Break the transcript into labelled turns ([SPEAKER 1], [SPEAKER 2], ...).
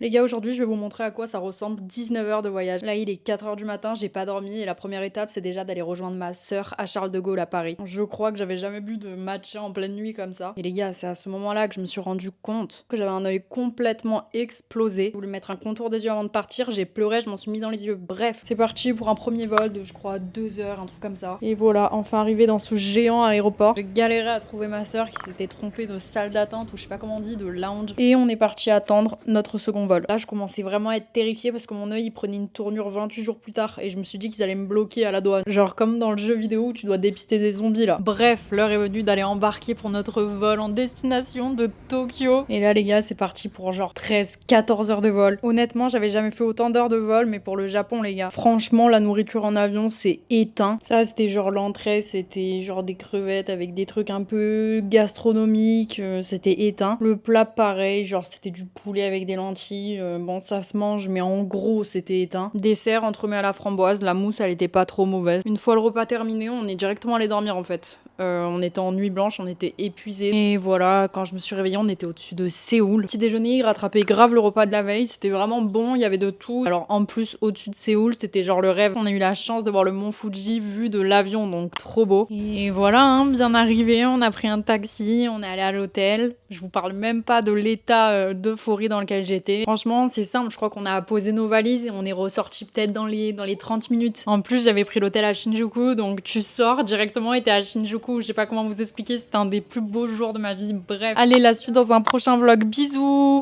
[SPEAKER 1] Les gars, aujourd'hui, je vais vous montrer à quoi ça ressemble 19 heures de voyage. Là, il est 4 heures du matin, j'ai pas dormi et la première étape, c'est déjà d'aller rejoindre ma sœur à Charles de Gaulle à Paris. Je crois que j'avais jamais bu de matcha en pleine nuit comme ça. Et les gars, c'est à ce moment-là que je me suis rendu compte que j'avais un œil complètement explosé. Je voulais mettre un contour des yeux avant de partir, j'ai pleuré, je m'en suis mis dans les yeux. Bref, c'est parti pour un premier vol de, je crois, 2 heures, un truc comme ça. Et voilà, enfin arrivé dans ce géant aéroport. J'ai galéré à trouver ma sœur qui s'était trompée de salle d'attente ou je sais pas comment on dit, de lounge. Et on est parti attendre notre second vol. Là, je commençais vraiment à être terrifiée parce que mon œil il prenait une tournure 28 jours plus tard et je me suis dit qu'ils allaient me bloquer à la douane. Genre comme dans le jeu vidéo où tu dois dépister des zombies là. Bref, l'heure est venue d'aller embarquer pour notre vol en destination de Tokyo. Et là les gars, c'est parti pour genre 13-14 heures de vol. Honnêtement, j'avais jamais fait autant d'heures de vol, mais pour le Japon les gars, franchement la nourriture en avion c'est éteint. Ça c'était genre l'entrée, c'était genre des crevettes avec des trucs un peu gastronomiques, c'était éteint. Le plat pareil, genre c'était du poulet avec des lentilles, bon ça se mange mais en gros c'était éteint. Dessert, entremets à la framboise, la mousse elle était pas trop mauvaise. Une fois le repas terminé, on est directement allé dormir en fait. On était en nuit blanche, on était épuisés. Et voilà, quand je me suis réveillée, on était au-dessus de Séoul. Petit déjeuner, il rattrapait grave le repas de la veille. C'était vraiment bon, il y avait de tout. Alors en plus, au-dessus de Séoul, c'était genre le rêve. On a eu la chance de voir le mont Fuji vu de l'avion, donc trop beau. Et voilà, hein, bien arrivé, on a pris un taxi, on est allé à l'hôtel. Je vous parle même pas de l'état d'euphorie dans lequel j'étais. Franchement, c'est simple, je crois qu'on a posé nos valises et on est ressorti peut-être dans les 30 minutes. En plus, j'avais pris l'hôtel à Shinjuku, donc tu sors directement et t'es à Shinjuku. Je sais pas comment vous expliquer, c'était un des plus beaux jours de ma vie. Bref, allez, la suite dans un prochain vlog. Bisous!